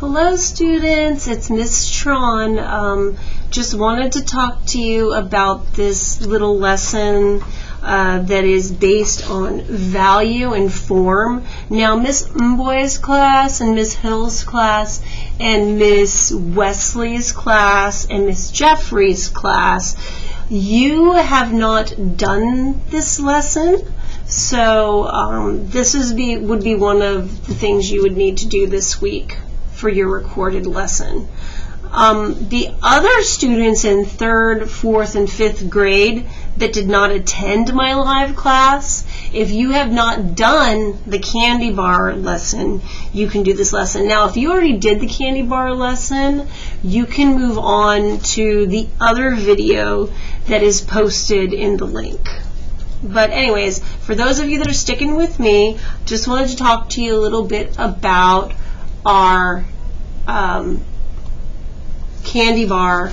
Hello students, it's Miss Tron. Just wanted to talk to you about this little lesson that is based on value and form. Now Miss Mboy's class and Miss Hill's class and Miss Wesley's class and Miss Jeffrey's class, you have not done this lesson. So this would be one of the things you would need to do this week for your recorded lesson. The other students in 3rd, 4th, and 5th grade that did not attend my live class, if you have not done the candy bar lesson, you can do this lesson. Now, if you already did the candy bar lesson, you can move on to the other video that is posted in the link. But anyways, for those of you that are sticking with me, just wanted to talk to you a little bit about our candy bar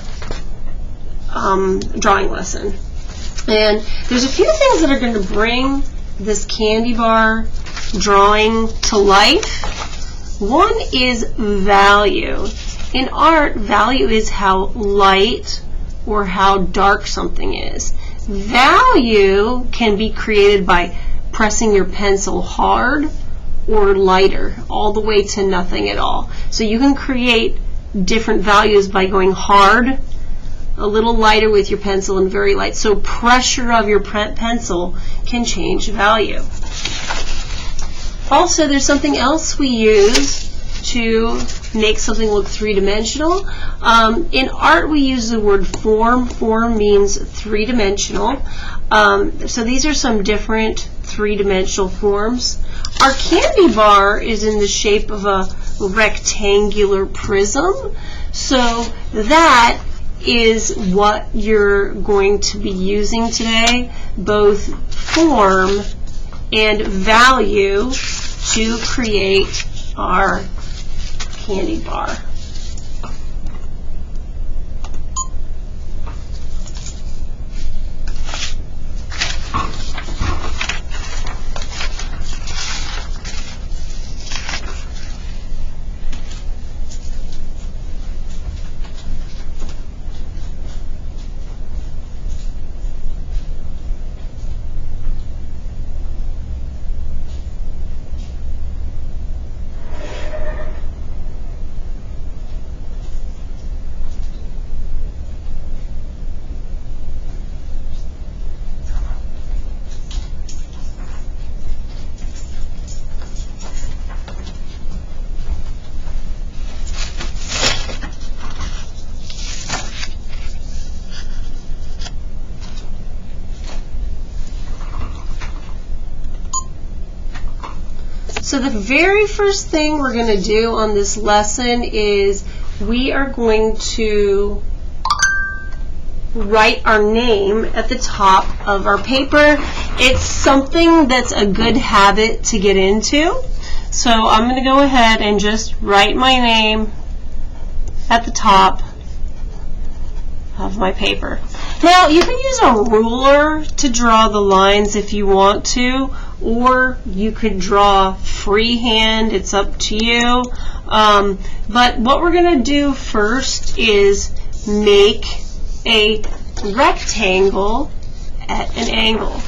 drawing lesson. And there's a few things that are going to bring this candy bar drawing to life. One is value. In art, value is how light or how dark something is. Value can be created by pressing your pencil hard or lighter, all the way to nothing at all. So you can create different values by going hard, a little lighter with your pencil, and very light. So pressure of your pencil can change value. Also, there's something else we use to make something look three-dimensional. In art, we use the word form. Form means three-dimensional. So these are some different three-dimensional forms. Our candy bar is in the shape of a rectangular prism. So that is what you're going to be using today, both form and value, to create our candy bar. So the very first thing we're going to do on this lesson is we are going to write our name at the top of our paper. It's something that's a good habit to get into. So I'm going to go ahead and just write my name at the top of my paper. Now, you can use a ruler to draw the lines if you want to, or you could draw freehand. It's up to you. But what we're going to do first is make a rectangle at an angle.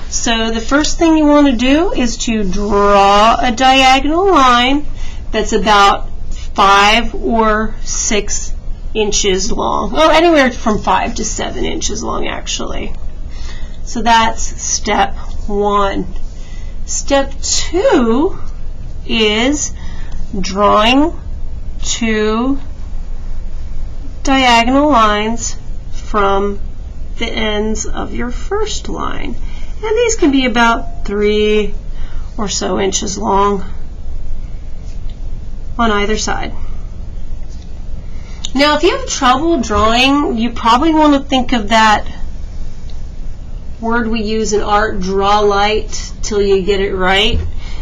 So the first thing you want to do is to draw a diagonal line that's about 5 or 6 inches long. Well, anywhere from 5 to 7 inches long, actually. So that's step 1. Step 2 is drawing 2 diagonal lines from the ends of your first line. And these can be about 3 or so inches long on either side. Now, if you have trouble drawing, you probably want to think of that word we use in art, draw light, till you get it right.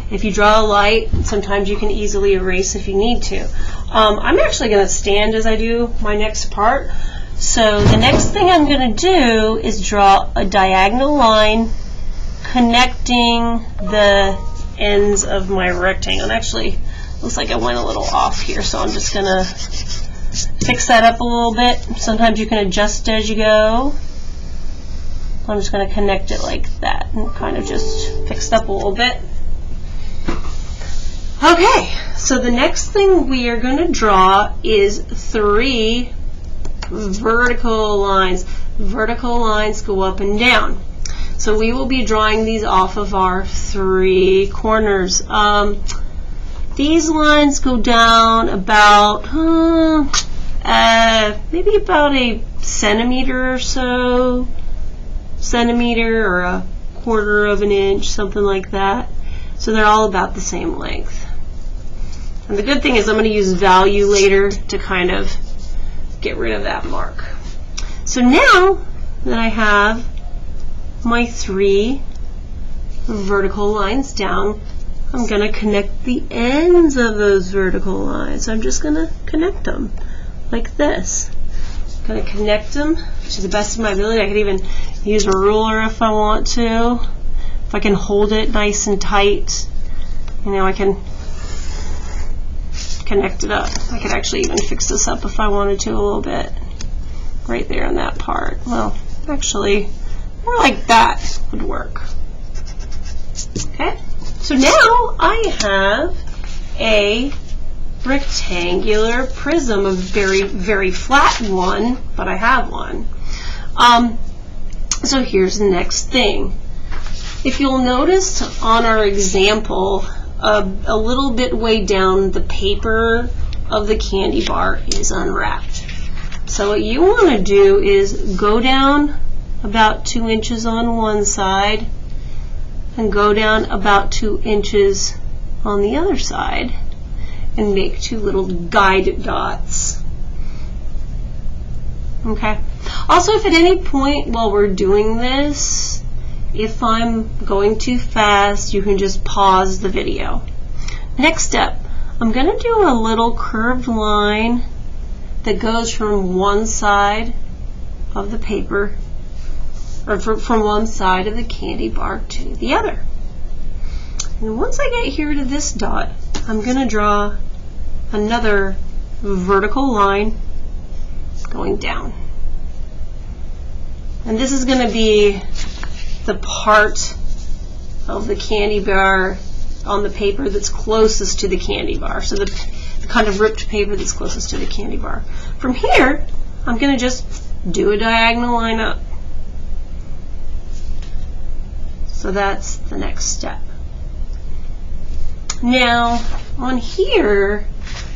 If you draw a light, sometimes you can easily erase if you need to. I'm actually going to stand as I do my next part. So the next thing I'm going to do is draw a diagonal line connecting the ends of my rectangle. And actually, Looks like I went a little off here, so I'm just going to fix that up a little bit. Sometimes you can adjust as you go. I'm just going to connect it like that and kind of just fix it up a little bit. Okay, so the next thing we are going to draw is 3 vertical lines. Vertical lines go up and down. So we will be drawing these off of our 3 corners. These lines go down about maybe about a centimeter or so, centimeter or a quarter of an inch, something like that. So they're all about the same length. And the good thing is I'm going to use value later to kind of get rid of that mark. So now that I have my 3 vertical lines down, I'm going to connect the ends of those vertical lines. I'm just going to connect them like this. I'm going to connect them to the best of my ability. I could even use a ruler if I want to. If I can hold it nice and tight, I can connect it up. I could actually even fix this up if I wanted to a little bit. Right there on that part. Well, actually, more like that would work. Okay, so now I have a rectangular prism, a very, very flat one, but I have one. So here's the next thing. If you'll notice on our example, a little bit way down, the paper of the candy bar is unwrapped. So what you want to do is go down about 2 inches on one side and go down about 2 inches on the other side and make 2 little guide dots. Okay. Also, if at any point while we're doing this, if I'm going too fast, you can just pause the video. Next step, I'm going to do a little curved line that goes from one side of the paper, or from one side of the candy bar to the other. And once I get here to this dot, I'm going to draw another vertical line going down. And this is going to be the part of the candy bar on the paper that's closest to the candy bar. So the kind of ripped paper that's closest to the candy bar. From here, I'm going to just do a diagonal line up. So that's the next step. Now, on here,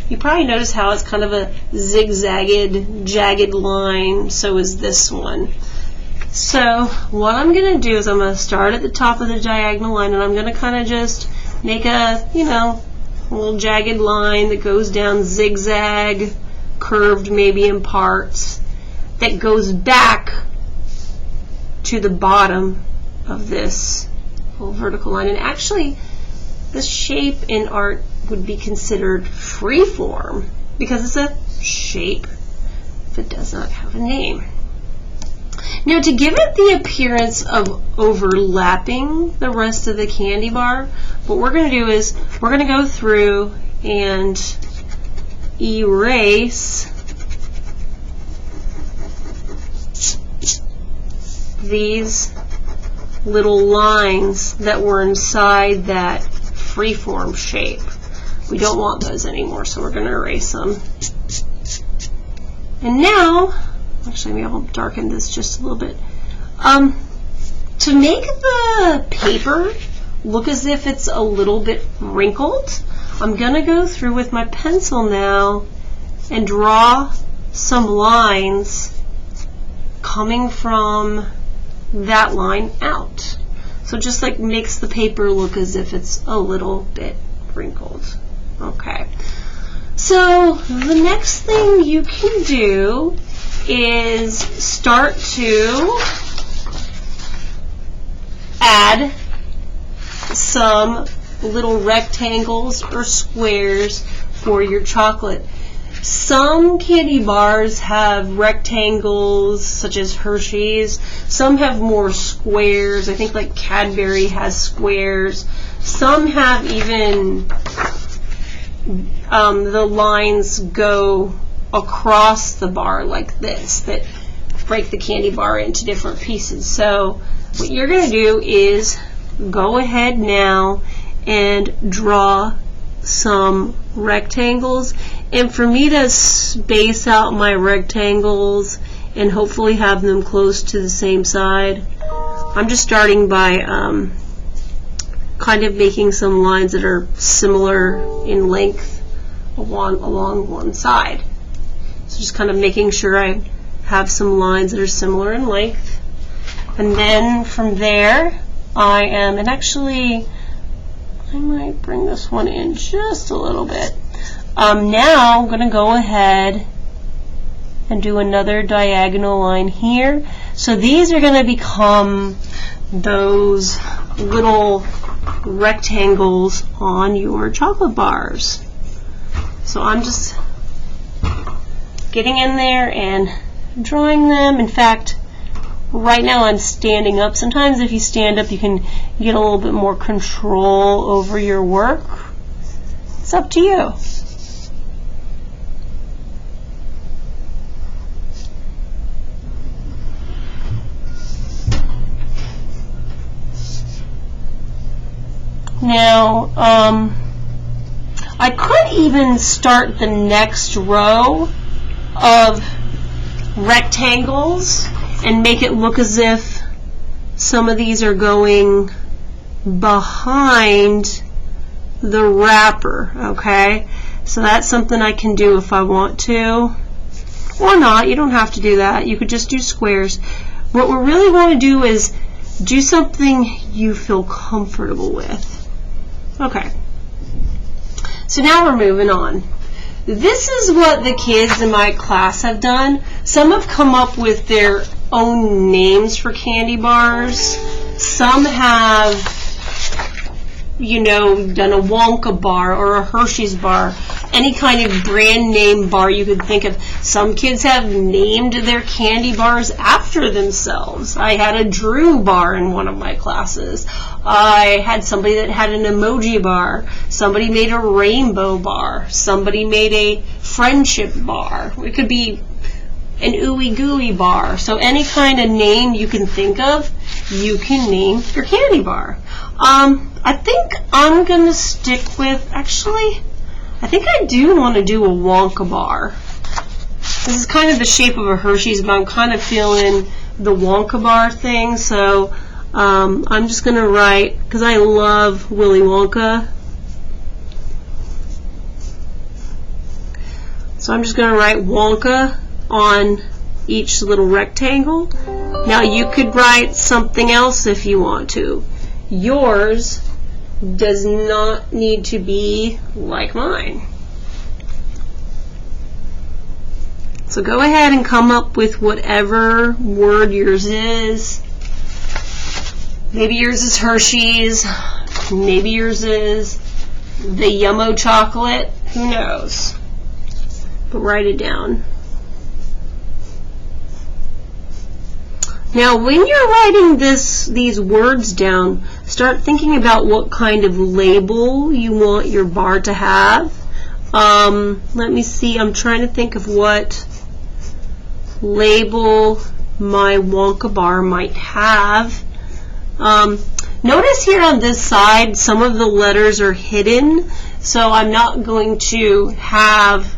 you probably notice how it's kind of a zigzagged, jagged line. So is this one. So what I'm going to do is I'm going to start at the top of the diagonal line, and I'm going to kind of just make a, a little jagged line that goes down, zigzag, curved maybe in parts, that goes back to the bottom of this little vertical line. And actually, this shape in art would be considered freeform because it's a shape that does not have a name. Now, to give it the appearance of overlapping the rest of the candy bar, what we're going to do is we're going to go through and erase these little lines that were inside that freeform shape. We don't want those anymore, so we're going to erase them. And now, actually, maybe I'll darken this just a little bit. To make the paper look as if it's a little bit wrinkled, I'm going to go through with my pencil now and draw some lines coming from that line out. So just like makes the paper look as if it's a little bit wrinkled. Okay. So the next thing you can do is start to add some little rectangles or squares for your chocolate. Some candy bars have rectangles, such as Hershey's. Some have more squares. I think like Cadbury has squares. Some have even the lines go across the bar like this that break the candy bar into different pieces. So what you're going to do is go ahead now and draw some rectangles. And for me to space out my rectangles and hopefully have them close to the same side, I'm just starting by kind of making some lines that are similar in length along one side. So just kind of making sure I have some lines that are similar in length. And then from there, and actually, I might bring this one in just a little bit. Now I'm going to go ahead and do another diagonal line here. So these are going to become those little rectangles on your chocolate bars. So I'm just getting in there and drawing them. In fact, right now I'm standing up. Sometimes if you stand up, you can get a little bit more control over your work. It's up to you. Now, I could even start the next row of rectangles and make it look as if some of these are going behind the wrapper, okay? So that's something I can do if I want to. Or not, you don't have to do that. You could just do squares. What we really want to do is do something you feel comfortable with. Okay, so now we're moving on. This is what the kids in my class have done. Some have come up with their own names for candy bars. Some have, done a Wonka bar or a Hershey's bar, any kind of brand name bar you could think of. Some kids have named their candy bars after themselves. I had a Drew bar in one of my classes. I had somebody that had an emoji bar. Somebody made a rainbow bar. Somebody made a friendship bar. It could be an ooey gooey bar. So any kind of name you can think of, you can name your candy bar. I think I'm going to stick with, actually, I think I do want to do a Wonka bar. This is kind of the shape of a Hershey's, but I'm kind of feeling the Wonka bar thing, so I'm just going to write, because I love Willy Wonka, so I'm just going to write Wonka on each little rectangle. Now you could write something else if you want to. Yours does not need to be like mine. So go ahead and come up with whatever word yours is. Maybe yours is Hershey's. Maybe yours is the Yummo chocolate. Who knows? But write it down. Now, when you're writing these words down, start thinking about what kind of label you want your bar to have. Let me see. I'm trying to think of what label my Wonka bar might have. Notice here on this side, some of the letters are hidden, so I'm not going to have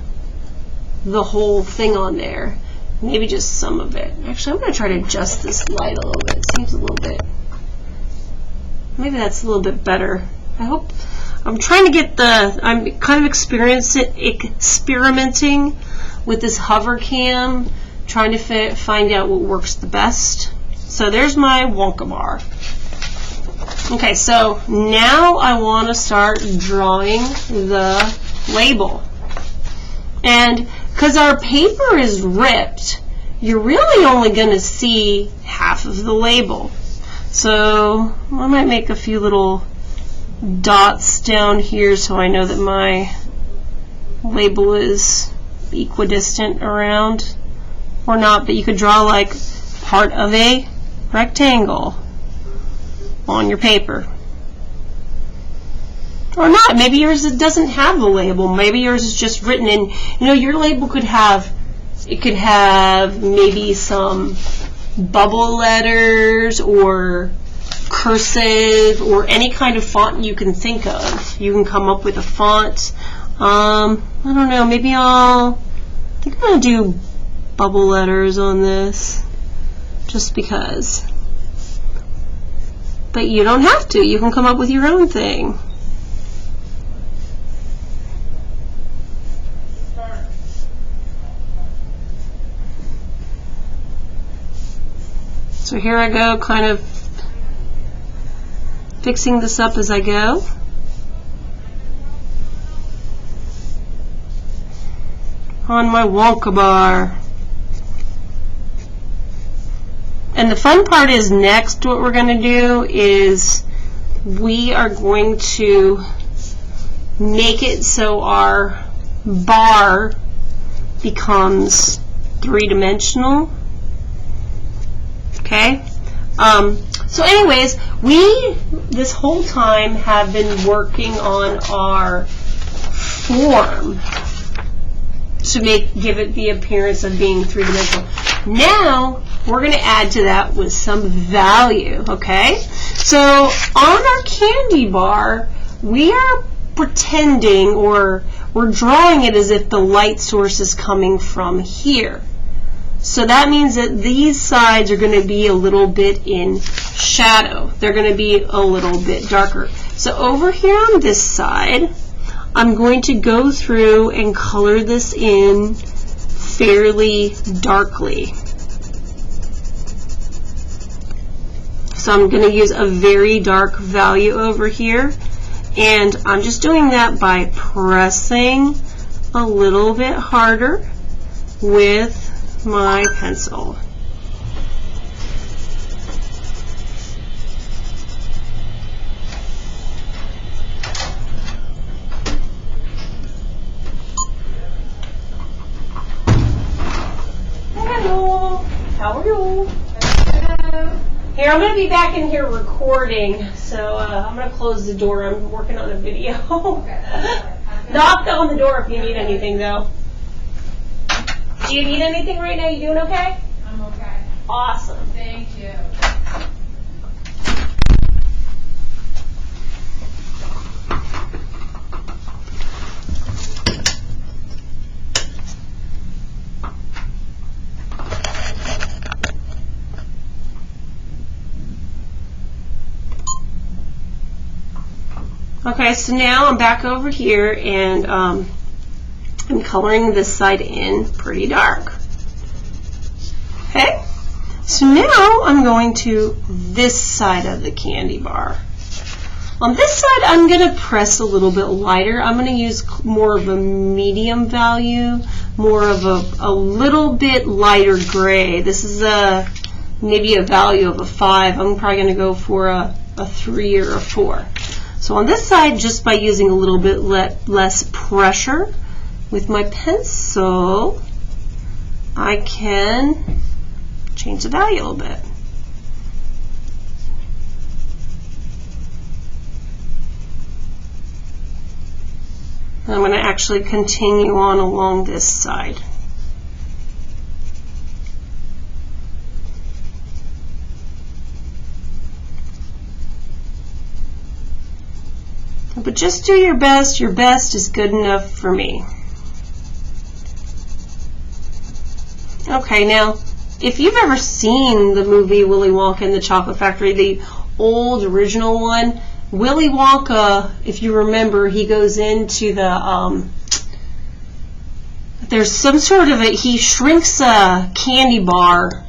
the whole thing on there. Maybe just some of it. Actually, I'm going to try to adjust this light a little bit. It seems a little bit, maybe that's a little bit better. I hope, I'm trying to get I'm kind of experimenting with this hover cam, trying to find out what works the best. So there's my Wonka bar. Okay, so now I want to start drawing the label. And because our paper is ripped, you're really only going to see half of the label. So I might make a few little dots down here so I know that my label is equidistant around, or not, but you could draw like part of a rectangle on your paper. Or not. Maybe yours doesn't have a label. Maybe yours is just written in. You know, your label could have, it could have maybe some bubble letters or cursive or any kind of font you can think of. You can come up with a font. I don't know. Maybe I think I'm going to do bubble letters on this just because. But you don't have to. You can come up with your own thing. So here I go, kind of fixing this up as I go. On my Wonka bar. And the fun part is next what we're going to do is we are going to make it so our bar becomes three-dimensional. Okay? So anyways, we this whole time have been working on our form to give it the appearance of being three-dimensional. Now we're going to add to that with some value, okay? So on our candy bar, we are pretending, or we're drawing it as if the light source is coming from here. So that means that these sides are going to be a little bit in shadow. They're going to be a little bit darker. So over here on this side, I'm going to go through and color this in fairly darkly. So I'm going to use a very dark value over here, and I'm just doing that by pressing a little bit harder with my pencil. Hello, how are you? Hello. Here, I'm going to be back in here recording, so I'm going to close the door. I'm working on a video. Knock on the door if you need anything, though. Do you need anything right now? You doing okay? I'm okay. Awesome. Thank you. Okay, so now I'm back over here, and I'm coloring this side in pretty dark. Okay, so now I'm going to this side of the candy bar. On this side, I'm going to press a little bit lighter. I'm going to use more of a medium value, more of a little bit lighter gray. This is maybe a value of a 5. I'm probably going to go for a 3 or a 4. So on this side, just by using a little bit less pressure with my pencil, I can change the value a little bit. And I'm going to actually continue on along this side. But just do your best. Your best is good enough for me. Okay, now, if you've ever seen the movie Willy Wonka and the Chocolate Factory, the old original one, Willy Wonka, if you remember, he goes into the, there's some sort of he shrinks a candy bar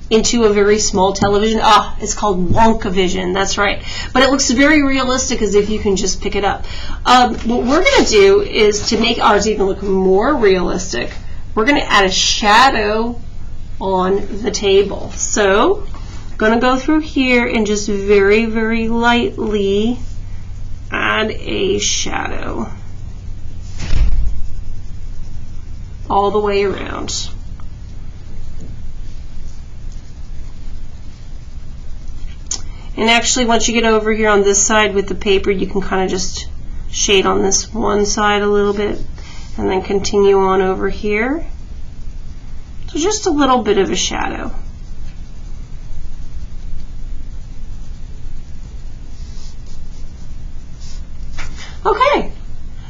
into a very small television. It's called Wonkavision, that's right. But it looks very realistic, as if you can just pick it up. What we're going to do is, to make ours even look more realistic, we're going to add a shadow on the table. So I'm going to go through here and just very, very lightly add a shadow all the way around. And actually, once you get over here on this side with the paper, you can kind of just shade on this one side a little bit, and then continue on over here. So just a little bit of a shadow. Okay,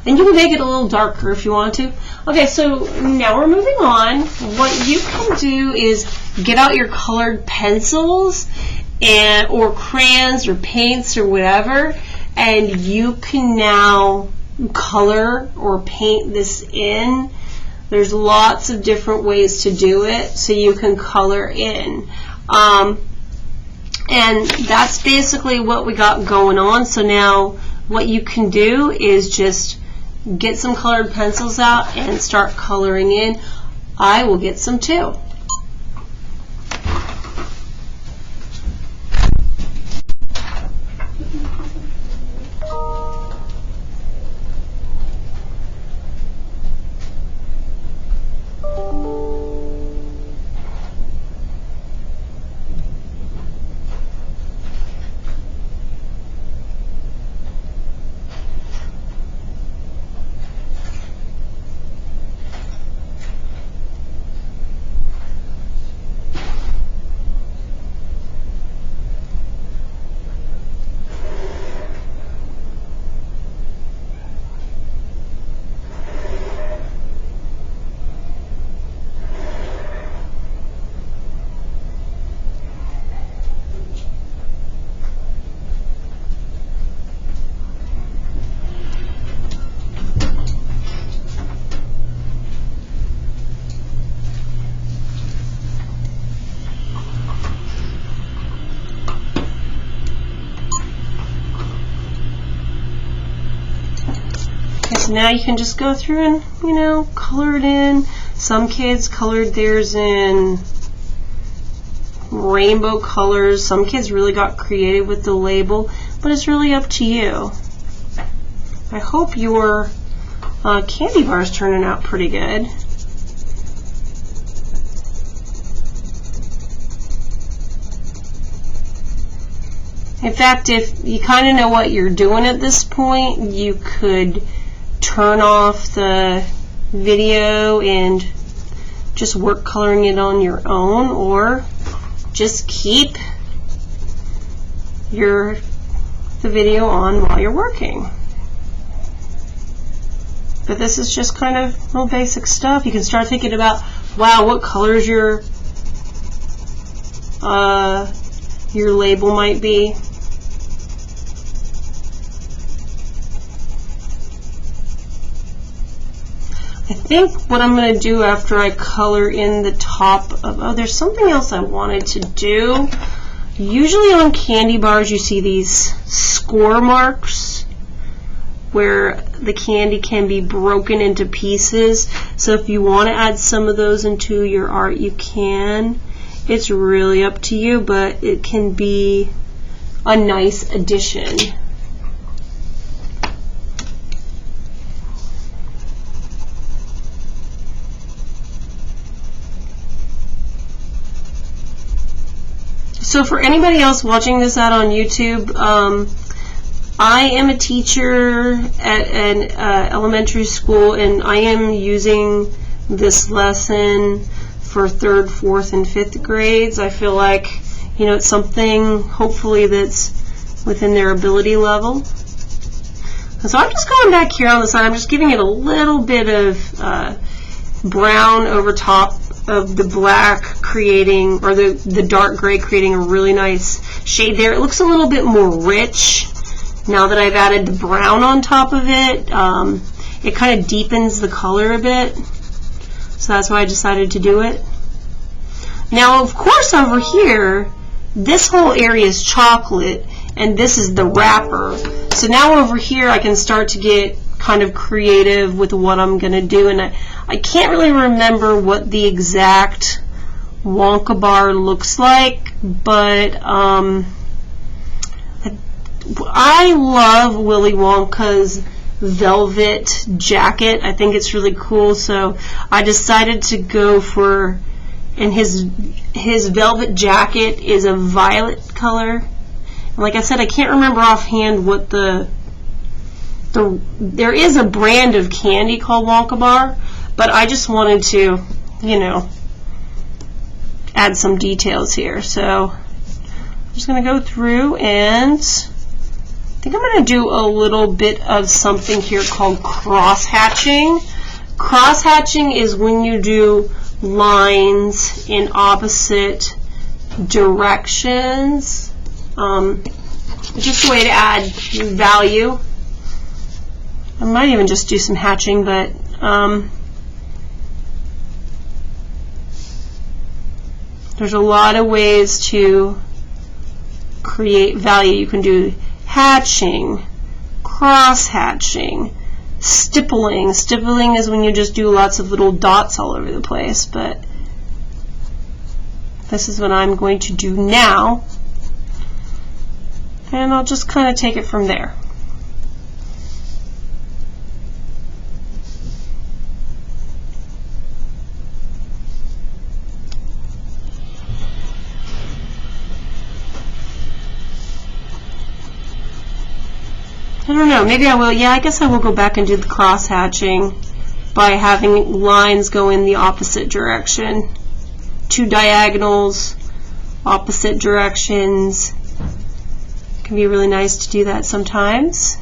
and you can make it a little darker if you want to. Okay, so now we're moving on. What you can do is get out your colored pencils or crayons or paints or whatever, and you can now color or paint this in. There's lots of different ways to do it, so you can color in. And that's basically what we got going on. So now what you can do is just get some colored pencils out and start coloring in. I will get some too. So now you can just go through and, you know, color it in. Some kids colored theirs in rainbow colors. Some kids really got creative with the label, but it's really up to you. I hope your candy bar is turning out pretty good. In fact, if you kind of know what you're doing at this point, you could turn off the video and just work coloring it on your own, or just keep the video on while you're working. But this is just kind of little basic stuff. You can start thinking about, wow, what colors your label might be. I think what I'm going to do after I color in the top of, oh, there's something else I wanted to do. Usually on candy bars you see these score marks where the candy can be broken into pieces. So if you want to add some of those into your art, you can. It's really up to you, but it can be a nice addition. So for anybody else watching this out on YouTube, I am a teacher at an elementary school, and I am using this lesson for 3rd, 4th, and 5th grades. I feel like, you know, it's something hopefully that's within their ability level. And so I'm just going back here on the side. I'm just giving it a little bit of brown over top of the black, creating, or the dark gray, creating a really nice shade there. It looks a little bit more rich now that I've added the brown on top of it. It kind of deepens the color a bit, so that's why I decided to do it. Now, of course, over here, this whole area is chocolate, and this is the wrapper. So now over here, I can start to get kind of creative with what I'm going to do, and I can't really remember what the exact Wonka bar looks like, but I love Willy Wonka's velvet jacket. I think it's really cool, so I decided to go for, and his velvet jacket is a violet color. And like I said, I can't remember offhand what the there is a brand of candy called Wonka Bar, but I just wanted to, you know, add some details here. So I'm just going to go through, and I think I'm going to do a little bit of something here called cross-hatching. Cross-hatching is when you do lines in opposite directions. Just a way to add value. I might even just do some hatching, but there's a lot of ways to create value. You can do hatching, cross-hatching, stippling. Stippling is when you just do lots of little dots all over the place, but this is what I'm going to do now, and I'll just kind of take it from there. I don't know, maybe I will. Yeah, I guess I will go back and do the cross-hatching by having lines go in the opposite direction. Two diagonals, opposite directions. It can be really nice to do that sometimes.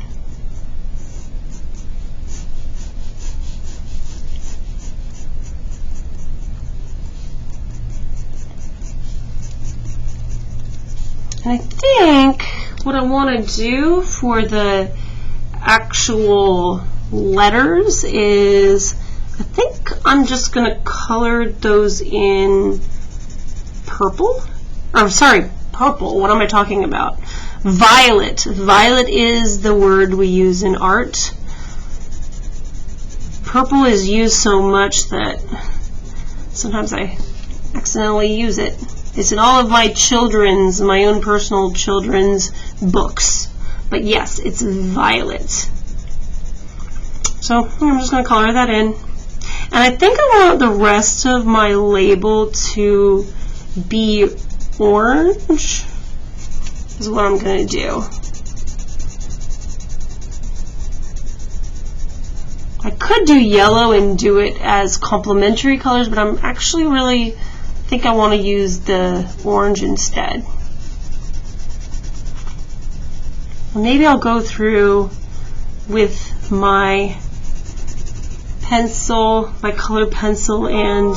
And I think what I want to do for the actual letters is, I think I'm just going to color those in purple. Oh, sorry, purple. What am I talking about? Violet. Violet is the word we use in art. Purple is used so much that sometimes I accidentally use it. It's in all of my children's, my own personal children's books. But yes, it's violet. So I'm just going to color that in. And I think I want the rest of my label to be orange, is what I'm going to do. I could do yellow and do it as complementary colors, but I'm actually really think I want to use the orange instead. Maybe I'll go through with my pencil, my colored pencil, and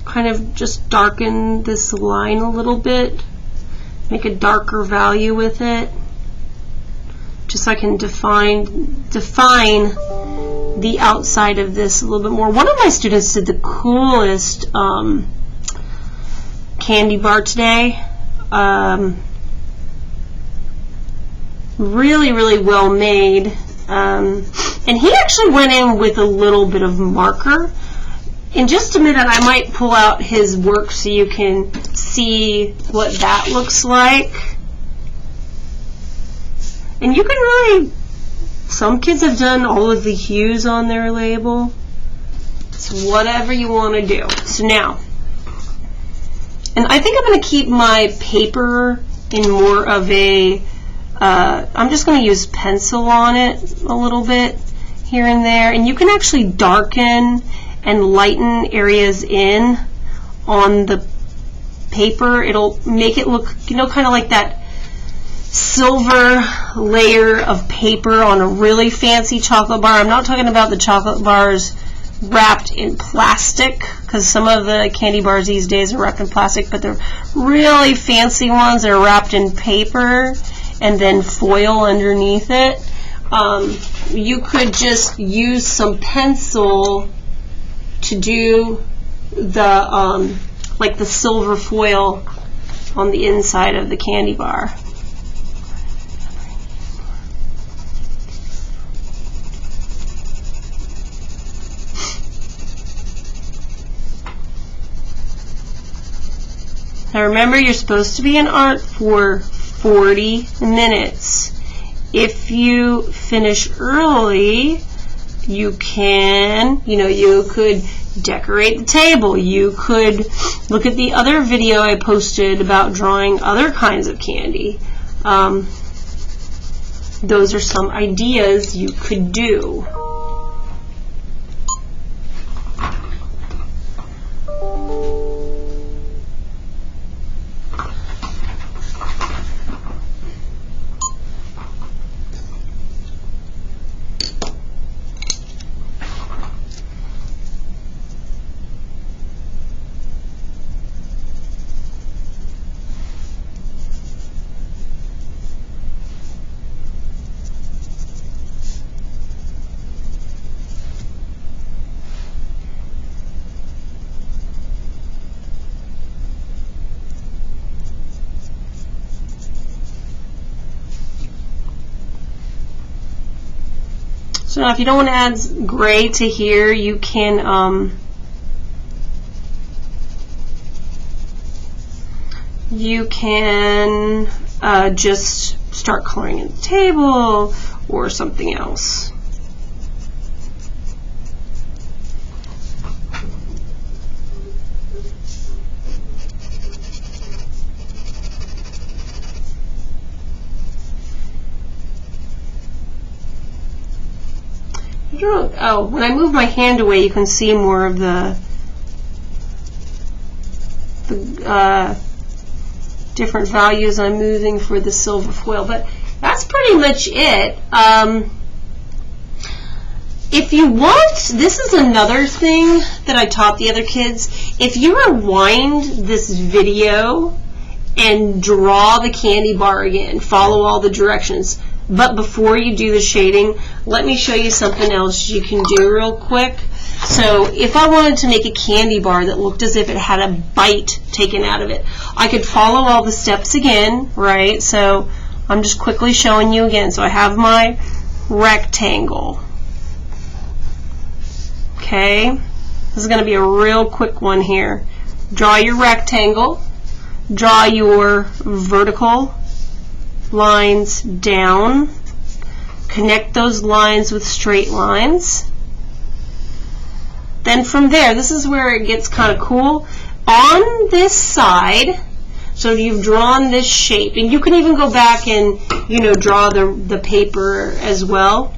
kind of just darken this line a little bit, make a darker value with it, just so I can define the outside of this a little bit more. One of my students did the coolest candy bar today. Really, really well made. And he actually went in with a little bit of marker. In just a minute, I might pull out his work so you can see what that looks like. And you can really, some kids have done all of the hues on their label. It's whatever you want to do. So now, and I think I'm going to keep my paper in more of a, I'm just going to use pencil on it a little bit here and there. And you can actually darken and lighten areas in on the paper. It'll make it look, you know, kind of like that silver layer of paper on a really fancy chocolate bar. I'm not talking about the chocolate bars wrapped in plastic, because some of the candy bars these days are wrapped in plastic, but the really fancy ones that are wrapped in paper and then foil underneath it. You could just use some pencil to do the like the silver foil on the inside of the candy bar. Now remember, you're supposed to be in art for 40 minutes. If you finish early, you can, you could decorate the table. You could look at the other video I posted about drawing other kinds of candy. those are some ideas you could do. So now if you don't want to add gray to here, you can just start coloring in the table or something else. Oh, when I move my hand away, you can see more of the different values I'm moving for the silver foil. But that's pretty much it. If you want, this is another thing that I taught the other kids. If you rewind this video and draw the candy bar again, follow all the directions, but before you do the shading, let me show you something else you can do real quick. So if I wanted to make a candy bar that looked as if it had a bite taken out of it, I could follow all the steps again, right? So I'm just quickly showing you again. So I have my rectangle. Okay, this is going to be a real quick one here. Draw your rectangle, draw your vertical lines down, connect those lines with straight lines. Then from there, this is where it gets kind of cool. On this side, so you've drawn this shape, and you can even go back and, you know, draw the paper as well.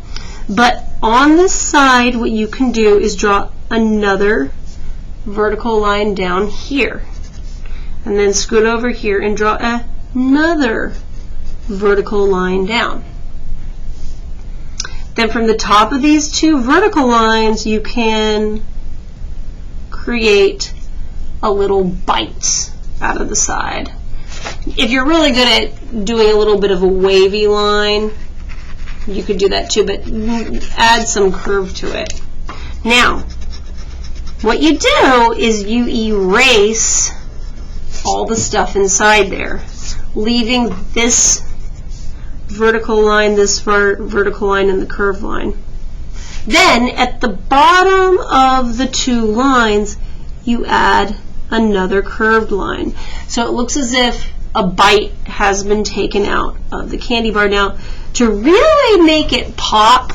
But on this side, what you can do is draw another vertical line down here, and then scoot over here and draw another vertical line down. Then from the top of these two vertical lines, you can create a little bite out of the side. If you're really good at doing a little bit of a wavy line, you could do that too, but add some curve to it. Now, what you do is you erase all the stuff inside there, leaving this vertical line, this vertical line, and the curved line. Then at the bottom of the two lines, you add another curved line. So it looks as if a bite has been taken out of the candy bar. Now, to really make it pop,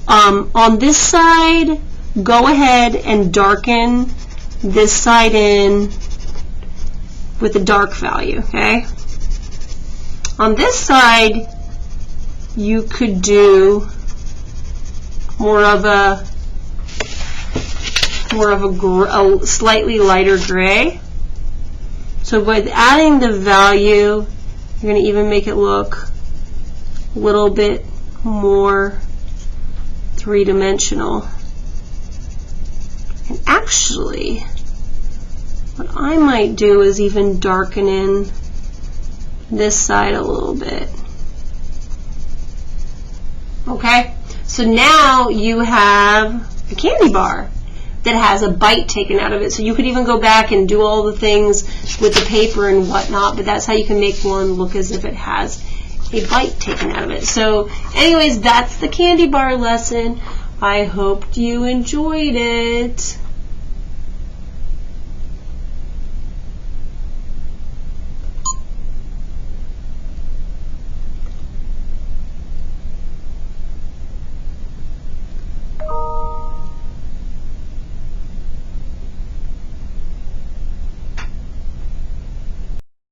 on this side, go ahead and darken this side in with a dark value, okay? On this side, you could do more of a slightly lighter gray. So by adding the value, you're going to even make it look a little bit more three-dimensional. And actually, what I might do is even darken in this side a little bit. Okay, so now you have a candy bar that has a bite taken out of it. So you could even go back and do all the things with the paper and whatnot, but that's how you can make one look as if it has a bite taken out of it. So anyways, that's the candy bar lesson. I hope you enjoyed it.